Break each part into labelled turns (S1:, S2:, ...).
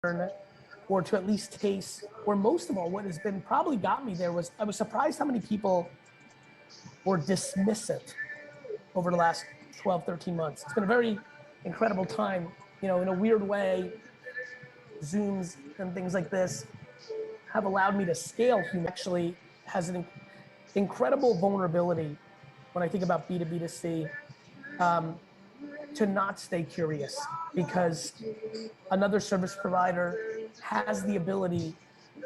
S1: or to at least taste, or most of all, what has been probably got me there was I was surprised how many people were dismissive over the last 12, 13 months. It's been a very incredible time. You know, in a weird way, Zooms and things like this have allowed me to scale. Human actually has an incredible vulnerability when I think about B2B to C, to not stay curious, because another service provider has the ability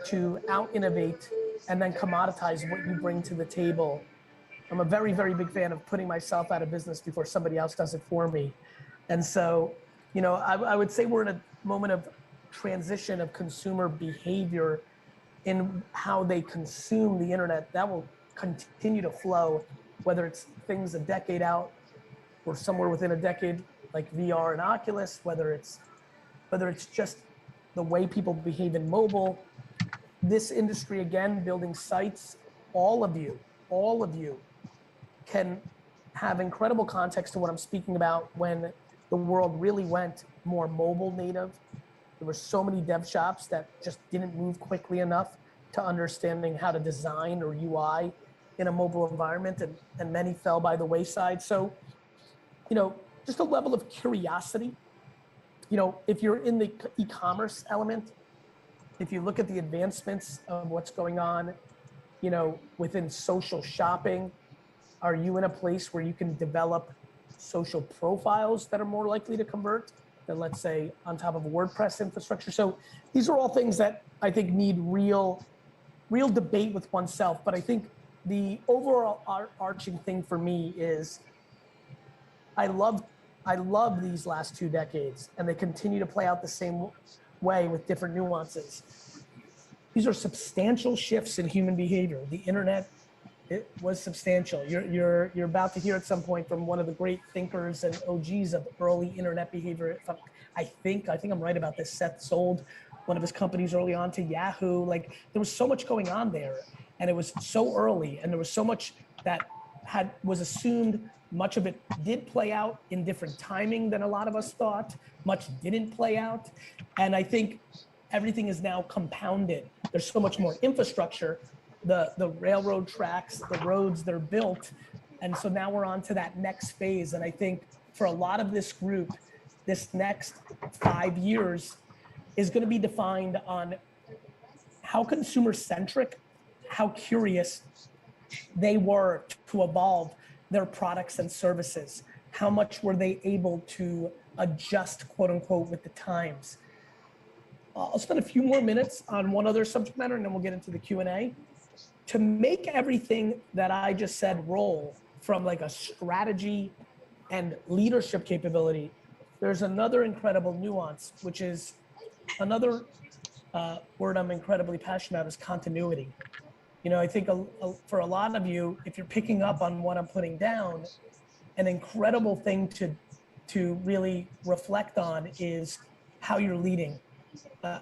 S1: to out innovate and then commoditize what you bring to the table. I'm a very, very big fan of putting myself out of business before somebody else does it for me. And so, you know, I would say we're in a moment of transition of consumer behavior in how they consume the internet. That will continue to flow, whether it's things a decade out or somewhere within a decade, like VR and Oculus, whether it's just the way people behave in mobile. This industry, again, building sites, all of you can have incredible context to what I'm speaking about when the world really went more mobile native. There were so many dev shops that just didn't move quickly enough to understanding how to design or UI in a mobile environment, and many fell by the wayside. So, you know, just a level of curiosity. You know, if you're in the e-commerce element, if you look at the advancements of what's going on, you know, within social shopping, are you in a place where you can develop social profiles that are more likely to convert than, let's say, on top of a WordPress infrastructure? So these are all things that I think need real debate with oneself. But I think the overall arching thing for me is I love these last 2 decades, and they continue to play out the same way with different nuances. These are substantial shifts in human behavior. The internet, it was substantial. You're about to hear at some point from one of the great thinkers and OGs of early internet behavior. I think I'm right about this. Seth sold one of his companies early on to Yahoo. Like, there was so much going on there, and it was so early, and there was so much that was assumed. Much of it did play out in different timing than a lot of us thought. Much didn't play out, and I think everything is now compounded. There's so much more infrastructure, the railroad tracks, the roads, they're built. And so now we're on to that next phase. And I think for a lot of this group, this next 5 years is going to be defined on how consumer centric, how curious they were to evolve their products and services. How much were they able to adjust, quote unquote, with the times? I'll spend a few more minutes on one other subject matter, and then we'll get into the Q&A. To make everything that I just said roll from like a strategy and leadership capability, there's another incredible nuance, which is another word I'm incredibly passionate about, is continuity. You know, I think for a lot of you, if you're picking up on what I'm putting down, an incredible thing to really reflect on is how you're leading.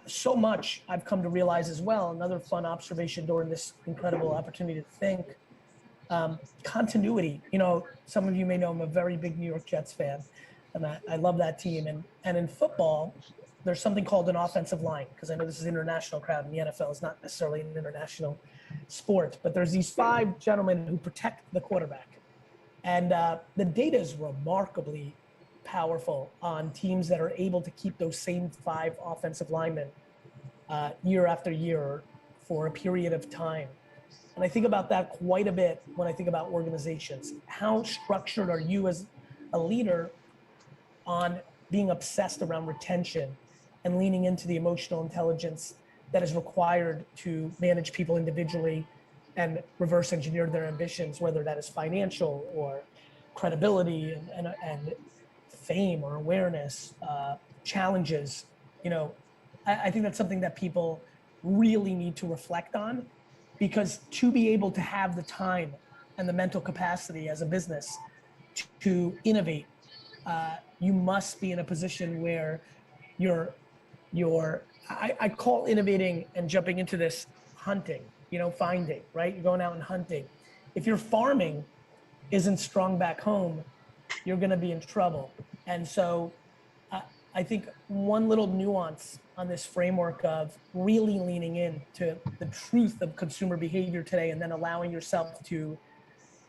S1: So much I've come to realize as well, another fun observation during this incredible opportunity to think, continuity. You know, some of you may know I'm a very big New York Jets fan, and I love that team. And in football, there's something called an offensive line, because I know this is an international crowd, and the NFL is not necessarily an international sport, but there's these 5 gentlemen who protect the quarterback. And the data is remarkably powerful on teams that are able to keep those same 5 offensive linemen year after year for a period of time. And I think about that quite a bit when I think about organizations. How structured are you as a leader on being obsessed around retention and leaning into the emotional intelligence that is required to manage people individually and reverse engineer their ambitions, whether that is financial or credibility and fame or awareness, challenges. You know, I think that's something that people really need to reflect on, because to be able to have the time and the mental capacity as a business to innovate, you must be in a position where I call innovating and jumping into this hunting, you know, finding, right? You're going out and hunting. If your farming isn't strong back home, you're going to be in trouble. And so I think one little nuance on this framework of really leaning into the truth of consumer behavior today and then allowing yourself to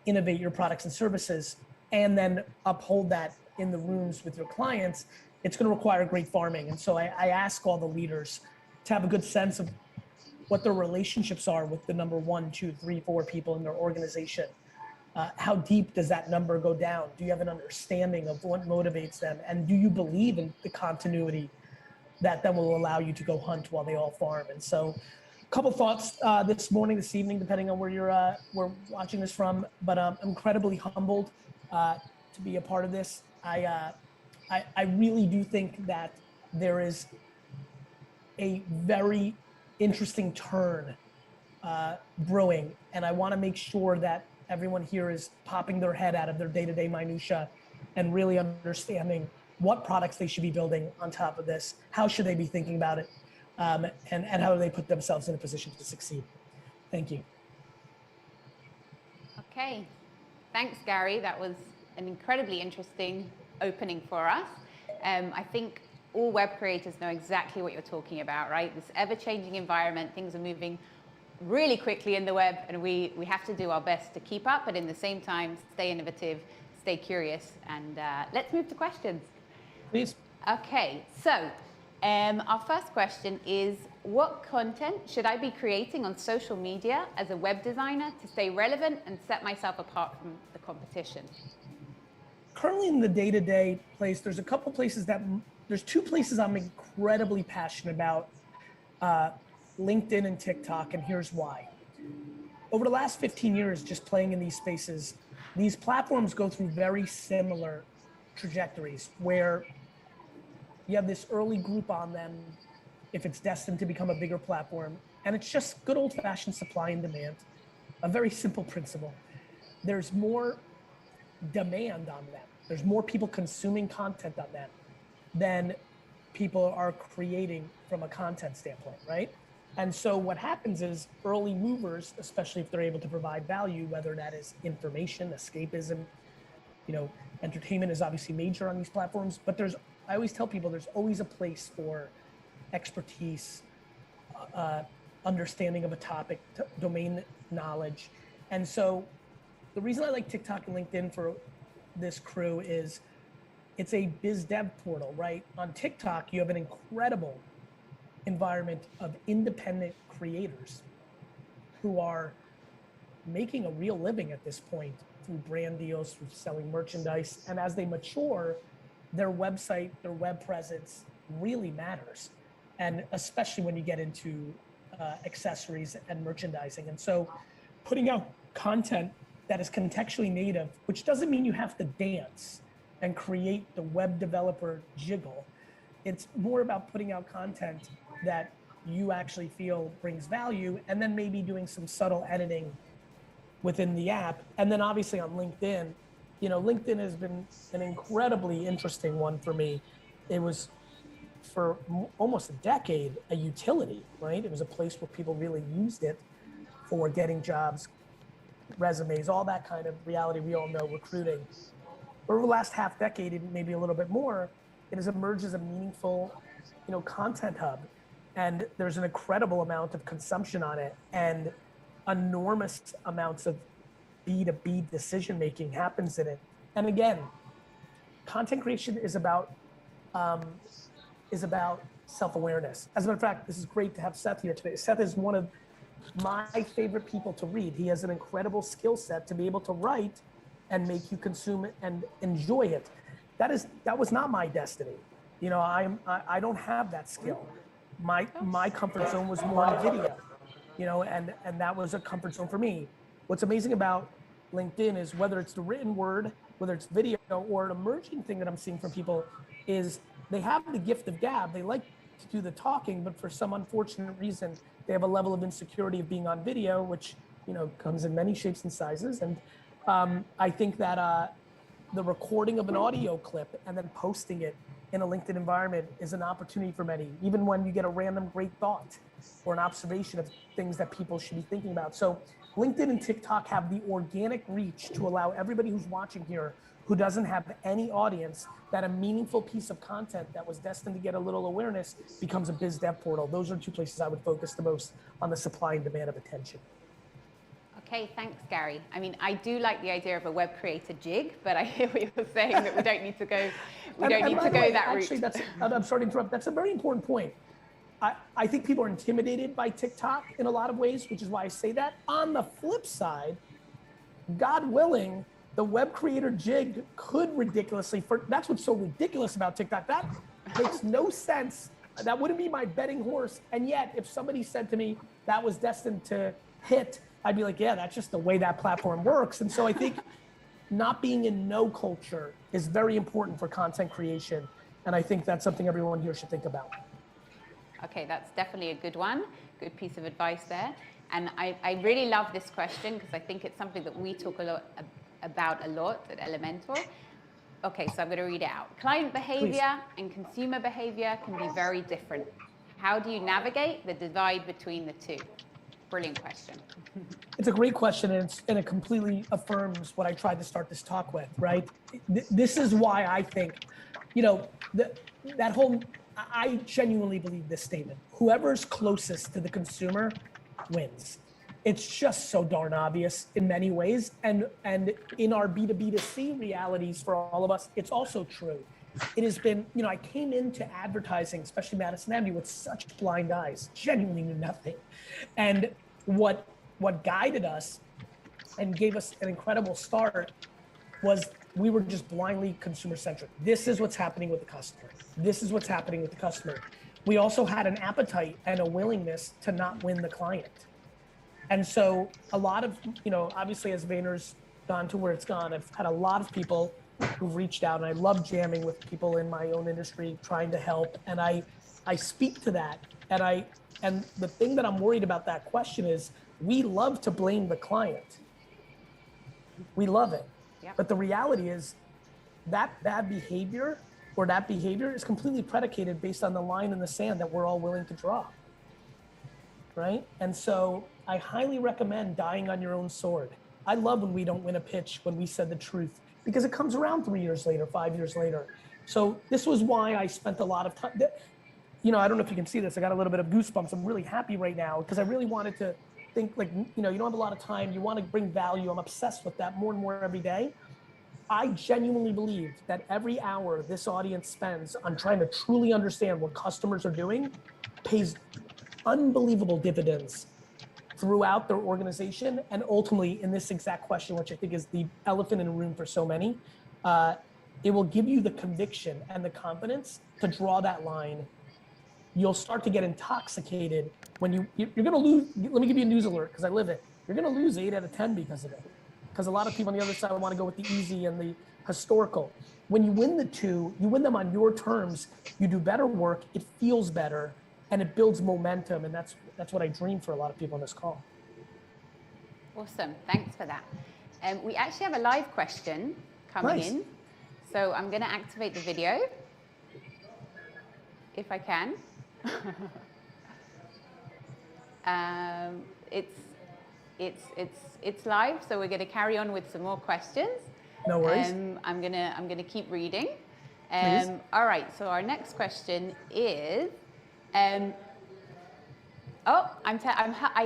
S1: innovate your products and services and then uphold that in the rooms with your clients, it's going to require great farming. And so I ask all the leaders to have a good sense of what their relationships are with the number 1, 2, 3, 4 people in their organization. How deep does that number go down? Do you have an understanding of what motivates them? And do you believe in the continuity that then will allow you to go hunt while they all farm? And so a couple thoughts this morning, this evening, depending on where we're watching this from, but I'm incredibly humbled to be a part of this. I really do think that there is a very interesting turn brewing, and I want to make sure that everyone here is popping their head out of their day-to-day minutia and really understanding what products they should be building on top of this, how should they be thinking about it, and how do they put themselves in a position to succeed. Thank you.
S2: Okay, thanks, Gary. That was an incredibly interesting opening for us. I think all web creators know exactly what you're talking about, right? This ever-changing environment, things are moving really quickly in the web, and we have to do our best to keep up, but in the same time, stay innovative, stay curious, and let's move to questions.
S1: Please.
S2: Okay, so our first question is, what content should I be creating on social media as a web designer to stay relevant and set myself apart from the competition?
S1: Currently in the day-to-day place, there's a couple places there's 2 places I'm incredibly passionate about, LinkedIn and TikTok, and here's why. Over the last 15 years, just playing in these spaces, these platforms go through very similar trajectories where you have this early group on them, if it's destined to become a bigger platform, and it's just good old-fashioned supply and demand, a very simple principle. There's more demand on them. There's more people consuming content on them than people are creating from a content standpoint, right? And so what happens is early movers, especially if they're able to provide value, whether that is information, escapism, entertainment is obviously major on these platforms, but I always tell people there's always a place for expertise, understanding of a topic, domain knowledge. And so the reason I like TikTok and LinkedIn for this crew is it's a biz dev portal, right? On TikTok, you have an incredible environment of independent creators who are making a real living at this point through brand deals, through selling merchandise. And as they mature, their website, their web presence really matters. And especially when you get into accessories and merchandising. And so putting out content that is contextually native, which doesn't mean you have to dance and create the web developer jiggle. It's more about putting out content that you actually feel brings value, and then maybe doing some subtle editing within the app. And then obviously on LinkedIn, LinkedIn has been an incredibly interesting one for me. It was for almost a decade a utility, right? It was a place where people really used it for getting jobs, resumes, all that kind of reality we all know, recruiting. Over the last half decade, maybe a little bit more, it has emerged as a meaningful, content hub. And there's an incredible amount of consumption on it, and enormous amounts of B2B decision making happens in it. And again, content creation is about self-awareness. As a matter of fact, this is great to have Seth here today. Seth is one of my favorite people to read. He has an incredible skill set to be able to write and make you consume it and enjoy it. That was not my destiny. I don't have that skill. My comfort zone was more in video, and that was a comfort zone for me. What's amazing about LinkedIn is whether it's the written word, whether it's video, or an emerging thing that I'm seeing from people is they have the gift of gab. They like to do the talking, but for some unfortunate reason, they have a level of insecurity of being on video, which comes in many shapes and sizes. And I think that the recording of an audio clip and then posting it in a LinkedIn environment is an opportunity for many, even when you get a random great thought or an observation of things that people should be thinking about. So LinkedIn and TikTok have the organic reach to allow everybody who's watching here who doesn't have any audience, that a meaningful piece of content that was destined to get a little awareness becomes a biz dev portal. Those are two places I would focus the most on the supply and demand of attention.
S2: Okay, thanks, Gary. I mean, I do like the idea of a web creator jig, but I hear what you're saying that we don't need to go. We don't need to go that route.
S1: Actually, I'm sorry to interrupt. That's a very important point. I think people are intimidated by TikTok in a lot of ways, which is why I say that. On the flip side, God willing, the web creator jig could ridiculously, that's what's so ridiculous about TikTok. That makes no sense. That wouldn't be my betting horse. And yet, if somebody said to me that was destined to hit, I'd be like, yeah, that's just the way that platform works. And so I think not being in no culture is very important for content creation. And I think that's something everyone here should think about.
S2: Okay, that's definitely a good one. Good piece of advice there. And I really love this question because I think it's something that we talk about a lot at Elementor. Okay, so I'm going to read it out. Client behavior and consumer behavior can be very different. How do you navigate the divide between the two? Brilliant question.
S1: It's a great question, and it completely affirms what I tried to start this talk with, right? This is why I think, I genuinely believe this statement. Whoever's closest to the consumer wins. It's just so darn obvious in many ways. And in our B2B2C realities for all of us, it's also true. It has been, I came into advertising, especially Madison Avenue, with such blind eyes, genuinely knew nothing. And what guided us and gave us an incredible start was we were just blindly consumer centric. This is what's happening with the customer. This is what's happening with the customer. We also had an appetite and a willingness to not win the client. And so a lot of, obviously as Vayner's gone to where it's gone, I've had a lot of people who've reached out, and I love jamming with people in my own industry, trying to help. And I speak to that. And the thing that I'm worried about that question is we love to blame the client. We love it. Yep. But the reality is that bad behavior or that behavior is completely predicated based on the line in the sand that we're all willing to draw. Right? And so I highly recommend dying on your own sword. I love when we don't win a pitch, when we said the truth, because it comes around 3 years later, 5 years later. So this was why I spent a lot of time. I don't know if you can see this. I got a little bit of goosebumps. I'm really happy right now because I really wanted to think you don't have a lot of time. You want to bring value. I'm obsessed with that more and more every day. I genuinely believe that every hour this audience spends on trying to truly understand what customers are doing pays unbelievable dividends throughout their organization. And ultimately in this exact question, which I think is the elephant in the room for so many, it will give you the conviction and the confidence to draw that line. You'll start to get intoxicated when you're going to lose. Let me give you a news alert because I live it. You're going to lose 8 out of 10 because of it. Because a lot of people on the other side want to go with the easy and the historical. When you win the two, you win them on your terms. You do better work. It feels better, and it builds momentum. And that's what I dream for a lot of people on this call.
S2: Awesome. Thanks for that. We actually have a live question coming in. So I'm going to activate the video if I can. It's live, so we're going to carry on with some more questions.
S1: No worries.
S2: I'm gonna keep reading.
S1: Please.
S2: All right. So our next question is, I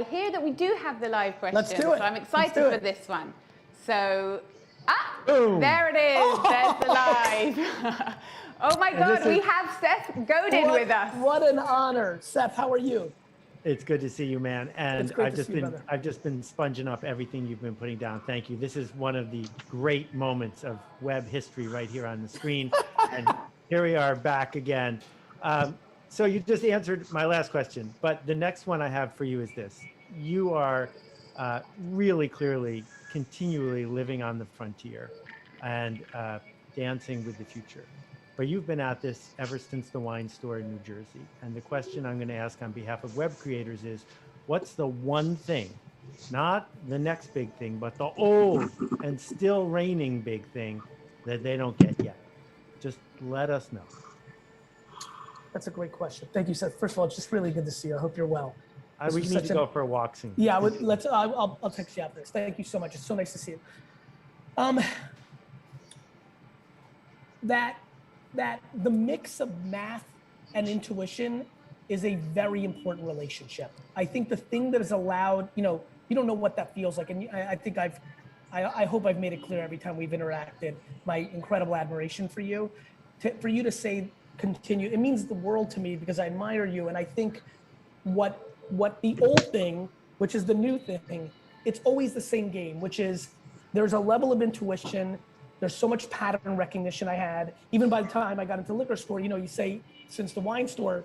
S2: hear that we do have the live question.
S1: Let's do it.
S2: So I'm excited for this one. So,
S3: Boom.
S2: there it is. There's the live. Oh my God, we have Seth Godin with us.
S1: What an honor. Seth, how are you?
S3: It's good to see you, man. And
S1: I've
S3: just been sponging up everything you've been putting down. Thank you. This is one of the great moments of web history right here on the screen. And here we are back again. So you just answered my last question, but the next one I have for you is this. You are really clearly continually living on the frontier and dancing with the future. But you've been at this ever since the wine store in New Jersey. And the question I'm going to ask on behalf of web creators is, what's the one thing, not the next big thing, but the old and still reigning big thing that they don't get yet? Just let us know.
S1: That's a great question. Thank you, Seth. First of all, it's just really good to see you. I hope you're well.
S3: We need to go for a walk soon.
S1: Yeah, I'll text you after this. Thank you so much. It's so nice to see you. that the mix of math and intuition is a very important relationship. I think the thing that has allowed, you don't know what that feels like. And I think I hope I've made it clear every time we've interacted, my incredible admiration for you. For you to say continue, it means the world to me because I admire you. And I think what the old thing, which is the new thing, it's always the same game, which is there's a level of intuition. There's so much pattern recognition I had. Even by the time I got into liquor store, you say since the wine store,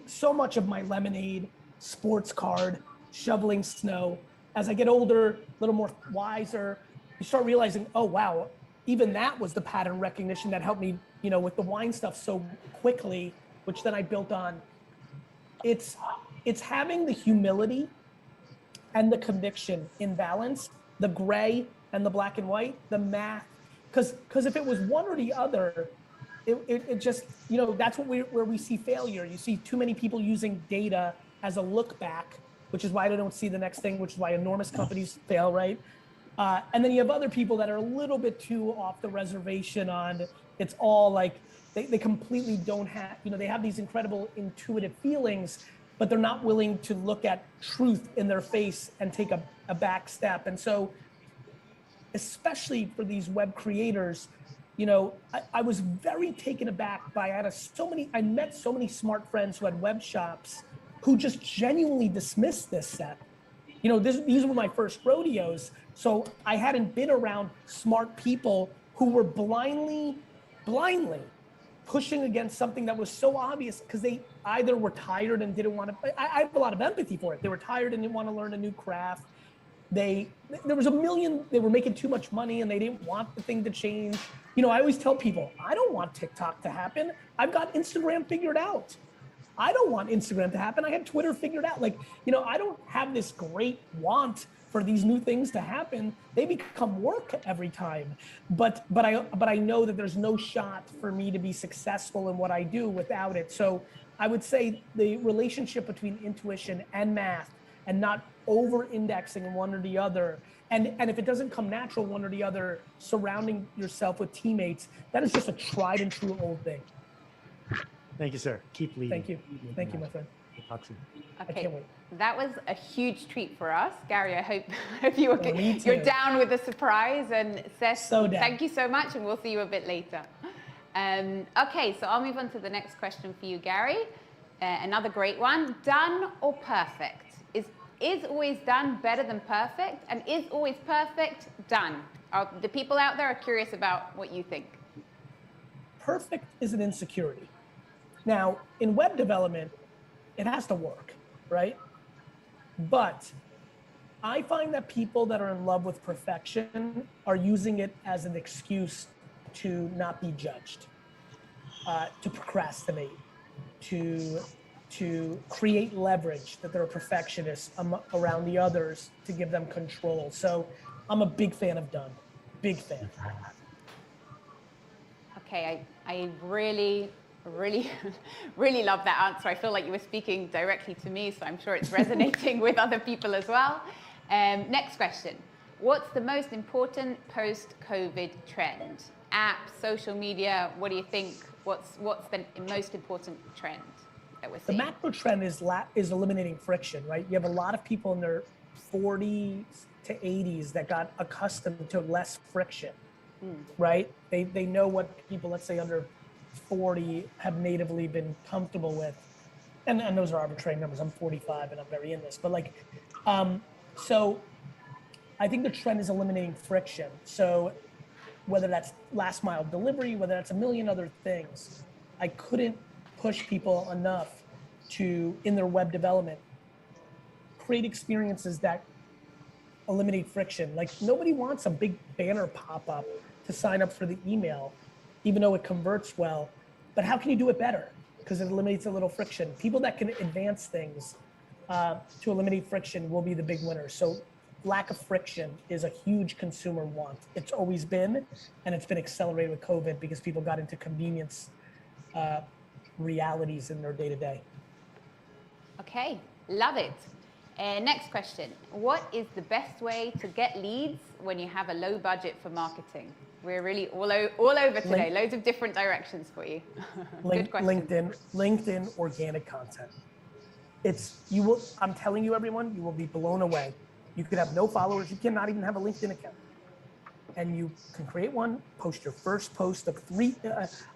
S1: so much of my lemonade, sports card, shoveling snow. As I get older, a little more wiser, you start realizing, oh wow, even that was the pattern recognition that helped me, with the wine stuff so quickly, which then I built on. It's having the humility and the conviction in balance, the gray and the black and white, the math. Because if it was one or the other, it just, that's where we see failure. You see too many people using data as a look back, which is why they don't see the next thing, which is why enormous companies fail, right? And then you have other people that are a little bit too off the reservation on, it's all like, they completely don't have, they have these incredible intuitive feelings, but they're not willing to look at truth in their face and take a back step. And so, especially for these web creators, I was very taken aback by, I met so many smart friends who had web shops who just genuinely dismissed this set. These were my first rodeos. So I hadn't been around smart people who were blindly pushing against something that was so obvious because they either were tired and didn't want to, I have a lot of empathy for it. They were tired and didn't want to learn a new craft. There was they were making too much money and they didn't want the thing to change. I always tell people, I don't want TikTok to happen. I've got Instagram figured out. I don't want Instagram to happen. I had Twitter figured out. I don't have this great want for these new things to happen. They become work every time. But I know that there's no shot for me to be successful in what I do without it. So I would say the relationship between intuition and math and not over-indexing in one or the other. And if it doesn't come natural, one or the other, surrounding yourself with teammates, that is just a tried and true old thing.
S3: Thank you, sir. Keep leading.
S1: Thank you. Thank you, my friend.
S3: Talk soon.
S1: I can't wait.
S2: That was a huge treat for us. Gary, I hope you're down with the surprise. And Seth, thank you so much, and we'll see you a bit later. Okay, so I'll move on to the next question for you, Gary. Another great one. Done or perfect? Is always done better than perfect? And is always perfect done? The people out there are curious about what you think.
S1: Perfect is an insecurity. Now, in web development, it has to work, right? But I find that people that are in love with perfection are using it as an excuse to not be judged, to procrastinate, to create leverage, that they're perfectionists around the others to give them control. So I'm a big fan of done, big fan.
S2: Okay, I really love that answer. I feel like you were speaking directly to me, so I'm sure it's resonating with other people as well. Next question. What's the most important post-COVID trend? Apps, social media, what do you think? What's the most important trend that we're seeing?
S1: The macro trend is eliminating friction, right? You have a lot of people in their 40s to 80s that got accustomed to less friction, right? They know what people, let's say under 40, have natively been comfortable with. And those are arbitrary numbers. I'm 45 and I'm very in this, but so I think the trend is eliminating friction. So whether that's last mile delivery, whether that's a million other things, I couldn't push people enough to, in their web development, create experiences that eliminate friction. Like nobody wants a big banner pop up to sign up for the email, even though it converts well. But how can you do it better? Because it eliminates a little friction. People that can advance things to eliminate friction will be the big winners. So lack of friction is a huge consumer want. It's always been, and it's been accelerated with COVID because people got into convenience realities in their day-to-day.
S2: Okay, love it. Next question. What is the best way to get leads when you have a low budget for marketing? We're really all over today. Loads of different directions for you. Good question.
S1: LinkedIn organic content. I'm telling you, everyone, you will be blown away. You could have no followers. You cannot even have a LinkedIn account. And you can create one, post your first post of three.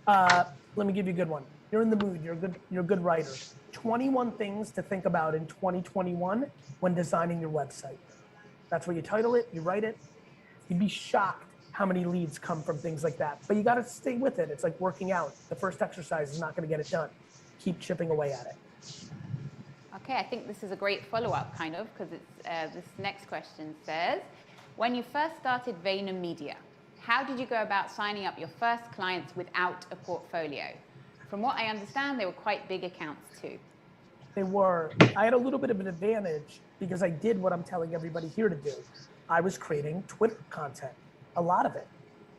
S1: Let me give you a good one. You're in the mood. You're a good writer. 21 things to think about in 2021 when designing your website. That's what you title it. You write it. You'd be shocked how many leads come from things like that. But you got to stay with it. It's like working out. The first exercise is not going to get it done. Keep chipping away at it.
S2: Okay, I think this is a great follow-up, kind of, because it's this next question says, when you first started VaynerMedia, how did you go about signing up your first clients without a portfolio? From what I understand, they were quite big accounts too.
S1: They were. I had a little bit of an advantage because I did what I'm telling everybody here to do. I was creating Twitter content, a lot of it,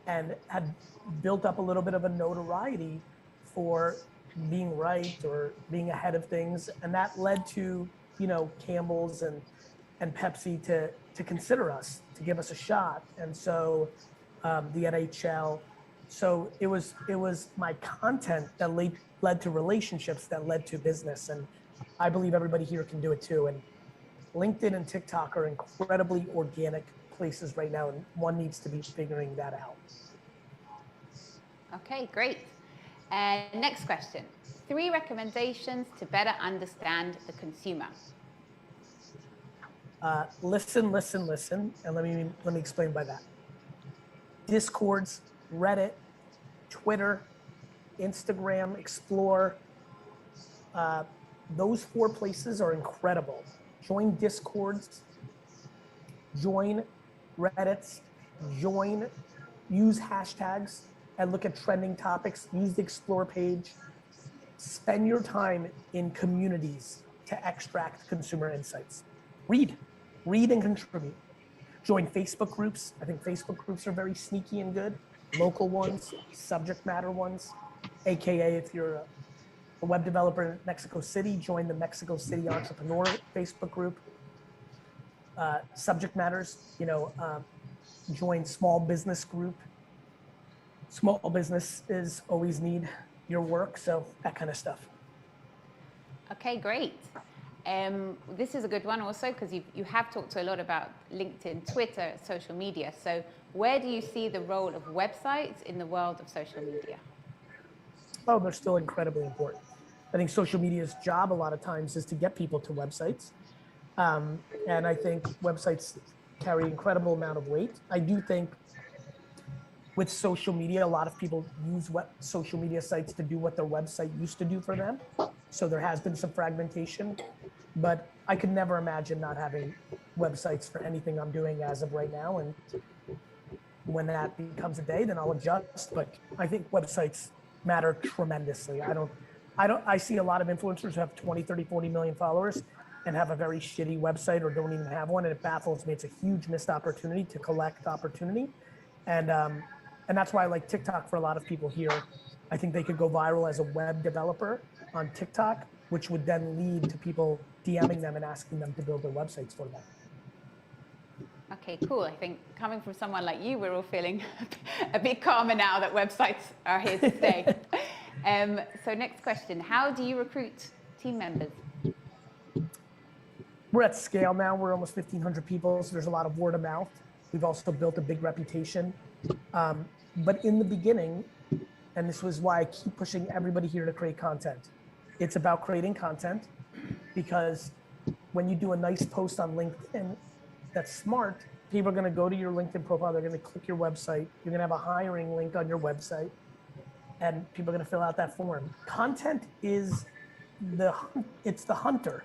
S1: and had built up a little bit of a notoriety for being right or being ahead of things. And that led to, Campbell's and Pepsi to consider us, to give us a shot. And so the NHL. So it was my content that led to relationships that led to business. And I believe everybody here can do it too. And LinkedIn and TikTok are incredibly organic places right now, and one needs to be figuring that out.
S2: Okay, great. Next question. 3 recommendations to better understand the consumer.
S1: Listen, and let me explain by that. Discords, Reddit, Twitter, Instagram, Explore. Those 4 places are incredible. Join Discords, join Reddits, use hashtags and look at trending topics, use the Explore page. Spend your time in communities to extract consumer insights. Read and contribute. Join Facebook groups. I think Facebook groups are very sneaky and good. Local ones, subject matter ones, AKA if you're a web developer in Mexico City, join the Mexico City Entrepreneur Facebook group. Subject matters, join small business group. Small businesses always need your work, so that kind of stuff.
S2: Okay, great. This is a good one also because you have talked a lot about LinkedIn, Twitter, social media. So where do you see the role of websites in the world of social media?
S1: Oh, they're still incredibly important. I think social media's job a lot of times is to get people to websites. And I think websites carry an incredible amount of weight. I do think with social media, a lot of people use social media sites to do what their website used to do for them. So there has been some fragmentation, but I could never imagine not having websites for anything I'm doing as of right now. And when that becomes a day, then I'll adjust. But I think websites matter tremendously. I see a lot of influencers who have 20, 30, 40 million followers and have a very shitty website or don't even have one. And it baffles me. It's a huge missed opportunity to collect opportunity. And that's why I like TikTok for a lot of people here. I think they could go viral as a web developer on TikTok, which would then lead to people DMing them and asking them to build their websites for them.
S2: Okay, cool. I think coming from someone like you, we're all feeling a bit calmer now that websites are here to stay. So next question, how do you recruit team members?
S1: We're at scale now. We're almost 1,500 people, so there's a lot of word of mouth. We've also built a big reputation. But in the beginning, and this was why I keep pushing everybody here to create content. It's about creating content because when you do a nice post on LinkedIn that's smart, people are going to go to your LinkedIn profile. They're going to click your website. You're going to have a hiring link on your website and people are going to fill out that form. Content is it's the hunter.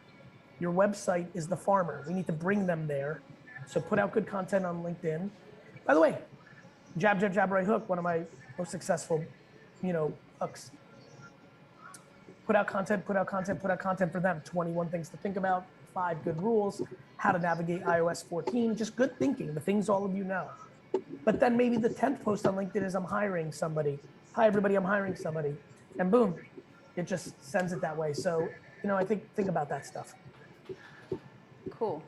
S1: Your website is the farmer. We need to bring them there. So put out good content on LinkedIn. By the way, jab, right hook, one of my most successful, hooks. Put out content for them. 21 things to think about, 5 good rules, how to navigate iOS 14, just good thinking, the things all of you know. But then maybe the 10th post on LinkedIn is I'm hiring somebody. Hi everybody, I'm hiring somebody. And boom, it just sends it that way. So, I think about that stuff.
S2: Cool.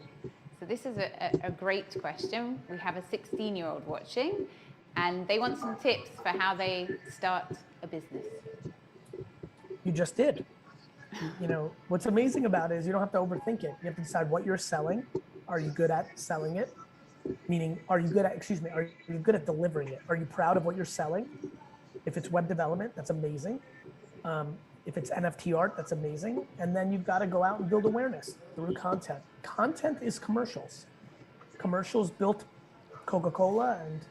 S2: So this is a great question. We have a 16-year-old watching. and they want some tips for how they start a business.
S1: You just did. You know, what's amazing about it is you don't have to overthink it. You have to decide what you're selling. Are you good at selling it? Meaning, are you good at, are you good at delivering it? Are you proud of what you're selling? If it's web development, that's amazing. If it's NFT art, that's amazing. And then you've got to go out and build awareness through content. Content is commercials. Commercials built Coca-Cola and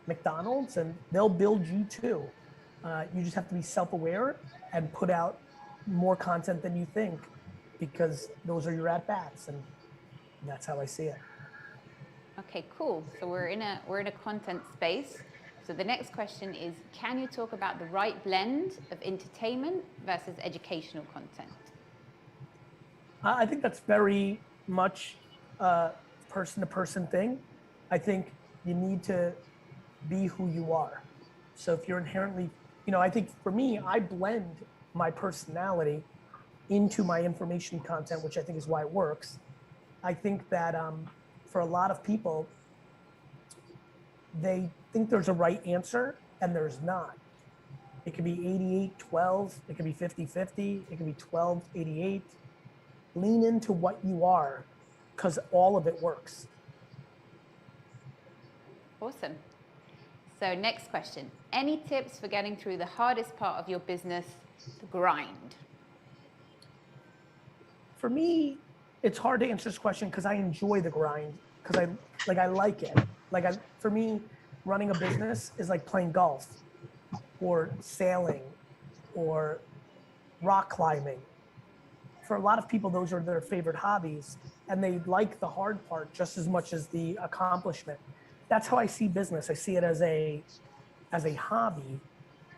S1: McDonald's, and they'll build you too. You just have to be self-aware and put out more content than you think, because those are your at-bats, and that's how I see it.
S2: Okay, cool. So we're in a content space. So the next question is, can you talk about the right blend of entertainment versus educational content?
S1: I think that's very much a person-to-person thing. I think you need to be who you are. So if you're inherently, I think for me, I blend my personality into my information content, which I think is why it works. I think that for a lot of people, they think there's a right answer and there's not. It could be 88-12, it could be 50-50, it could be 12-88. Lean into what you are, because all of it works.
S2: Awesome. So next question. Any tips for getting through the hardest part of your business, the grind?
S1: For me, it's hard to answer this question because I enjoy the grind, because I like it. For me, running a business is like playing golf or sailing or rock climbing. For a lot of people, those are their favorite hobbies, and they like the hard part just as much as the accomplishment. That's how I see business. I see it as a hobby.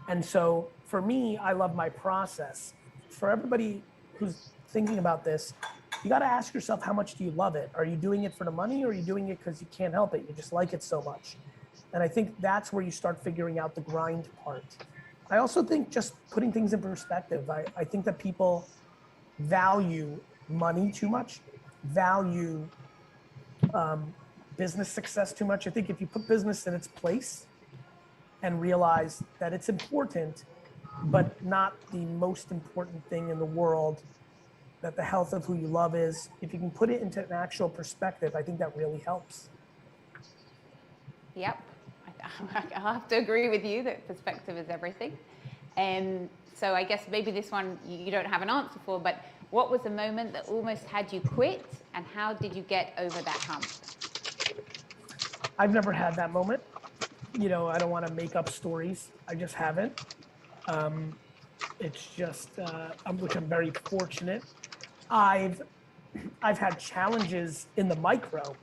S1: And so for me, I love my process. For everybody who's thinking about this, you got to ask yourself, how much do you love it? Are you doing it for the money, or are you doing it because you can't help it? You just like it so much. And I think that's where you start figuring out the grind part. I also think just putting things in perspective. I think that people value money too much, value business success too much. I think if you put business in its place and realize that it's important, but not the most important thing in the world, that the health of who you love is, if you can put it into an actual perspective, I think that really helps.
S2: Yep, I have to agree with you that perspective is everything. So I guess maybe this one you don't have an answer for, but what was the moment that almost had you quit, and how did you get over that hump?
S1: I've never had that moment. I don't want to make up stories. I just haven't. It's just, which I'm very fortunate. I've had challenges in the micro,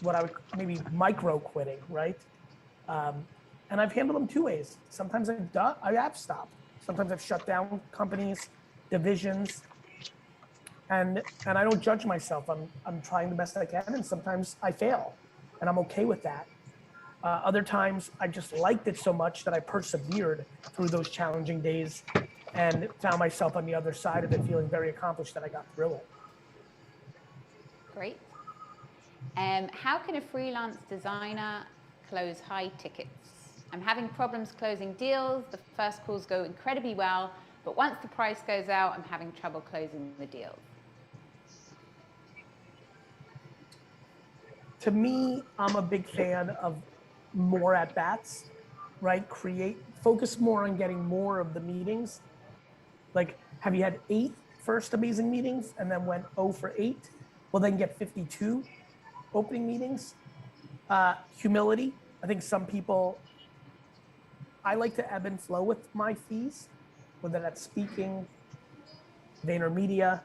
S1: what I would maybe micro quitting, right? And I've handled them two ways. Sometimes I have stopped. Sometimes I've shut down companies, divisions, and I don't judge myself. I'm trying the best I can, and sometimes I fail, and I'm okay with that. Other times I just liked it so much that I persevered through those challenging days and found myself on the other side of it feeling very accomplished that I got through it.
S2: Great. How can a freelance designer close high tickets? I'm having problems closing deals. The first calls go incredibly well, but once the price goes out, I'm having trouble closing the deals.
S1: To me, I'm a big fan of more at bats, right? Focus more on getting more of the meetings. Like, have you had 8 first amazing meetings and then went 0 for 8? Well, then get 52 opening meetings. Humility. I think some people, I like to ebb and flow with my fees, whether that's speaking, VaynerMedia.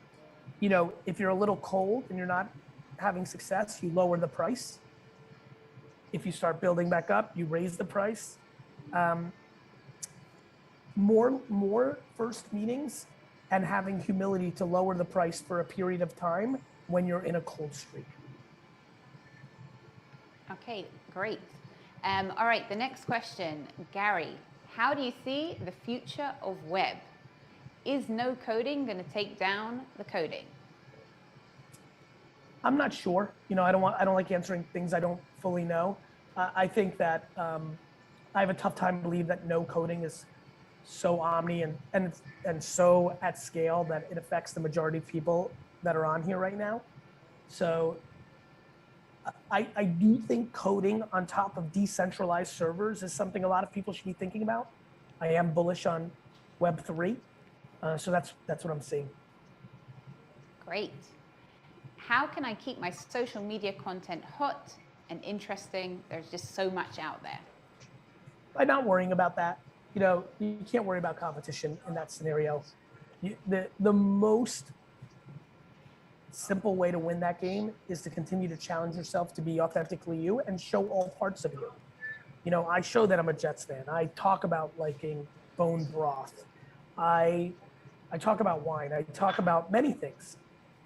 S1: If you're a little cold and you're not having success, you lower the price. If you start building back up, you raise the price. More first meetings, and having humility to lower the price for a period of time when you're in a cold streak.
S2: Okay, great. All right, the next question, Gary, how do you see the future of web? Is no coding going to take down the coding?
S1: I'm not sure. I don't like answering things I don't fully know. I think that I have a tough time believing that no coding is so omni and so at scale that it affects the majority of people that are on here right now. So I do think coding on top of decentralized servers is something a lot of people should be thinking about. I am bullish on Web3. So that's what I'm seeing.
S2: Great. How can I keep my social media content hot and interesting? There's just so much out there.
S1: By not worrying about that. You know, you can't worry about competition in that scenario. The most simple way to win that game is to continue to challenge yourself to be authentically you and show all parts of you. You know, I show that I'm a Jets fan. I talk about liking bone broth. I talk about wine. I talk about many things.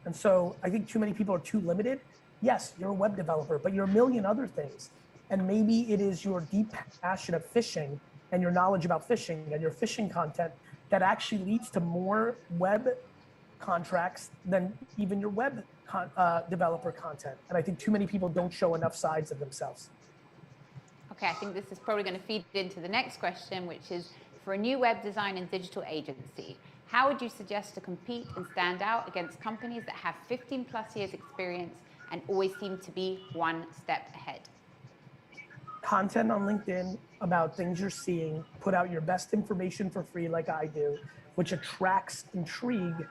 S1: And so I think too many people are too limited. Yes, you're a web developer, but you're a million other things. And maybe it is your deep passion of fishing and your knowledge about fishing and your fishing content that actually leads to more web contracts than even your web developer content. And I think too many people don't show enough sides of themselves.
S2: Okay, I think this is probably going to feed into the next question, which is, for a new web design and digital agency, how would you suggest to compete and stand out against companies that have 15 plus years experience and always seem to be one step ahead?
S1: Content on LinkedIn about things you're seeing, put out your best information for free like I do, which attracts intrigue,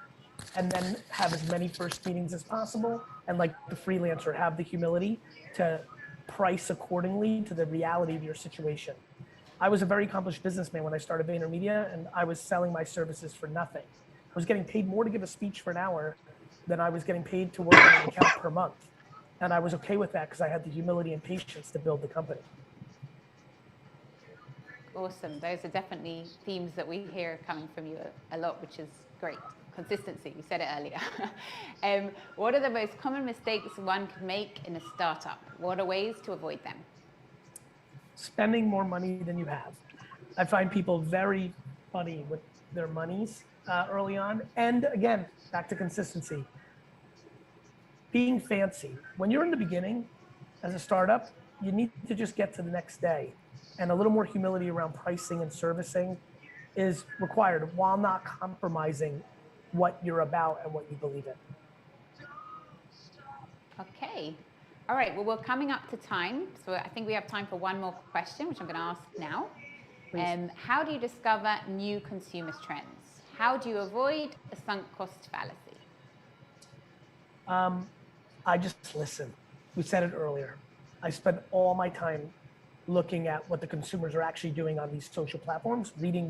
S1: and then have as many first meetings as possible. And like the freelancer, have the humility to price accordingly to the reality of your situation. I was a very accomplished businessman when I started VaynerMedia, and I was selling my services for nothing. I was getting paid more to give a speech for an hour than I was getting paid to work on an account per month. And I was okay with that because I had the humility and patience to build the company.
S2: Awesome. Those are definitely themes that we hear coming from you a lot, which is great. Consistency, you said it earlier. What are the most common mistakes one can make in a startup? What are ways to avoid them?
S1: Spending more money than you have. I find people very funny with their monies early on. And again, back to consistency. Being fancy. When you're in the beginning as a startup, you need to just get to the next day. And a little more humility around pricing and servicing is required while not compromising what you're about and what you believe in.
S2: Okay. All right. Well, we're coming up to time. So I think we have time for one more question, which I'm going to ask now. How do you discover new consumer trends? How do you avoid a sunk cost fallacy?
S1: I just listen. We said it earlier. I spend all my time looking at what the consumers are actually doing on these social platforms, reading.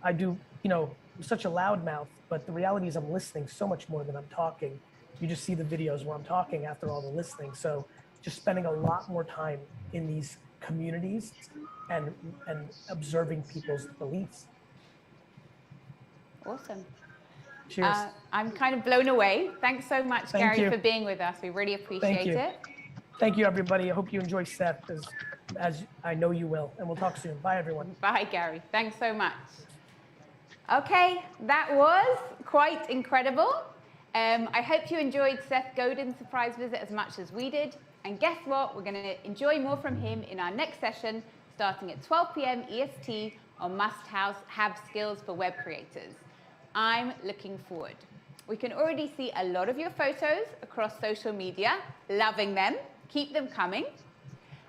S1: I do, I'm such a loudmouth, but the reality is I'm listening so much more than I'm talking. You just see the videos where I'm talking after all the listening. So just spending a lot more time in these communities and observing people's beliefs.
S2: Awesome.
S1: Cheers.
S2: I'm kind of blown away. Thanks so much, Gary, for being with us. We really appreciate it.
S1: Thank you, everybody. I hope you enjoy Seth as I know you will. And we'll talk soon. Bye, everyone.
S2: Bye, Gary. Thanks so much. Okay, that was quite incredible. I hope you enjoyed Seth Godin's surprise visit as much as we did. And guess what? We're going to enjoy more from him in our next session, starting at 12 p.m. EST on must-have skills for web creators. I'm looking forward. We can already see a lot of your photos across social media, loving them. Keep them coming.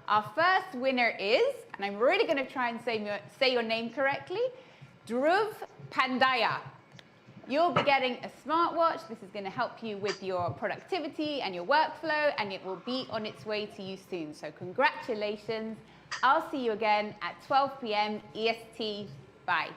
S2: Our first winner is, and I'm really going to try and say your name correctly, Dhruv Pandya. You'll be getting a smartwatch. This is going to help you with your productivity and your workflow, and it will be on its way to you soon. So congratulations. I'll see you again at 12 p.m. EST. Bye.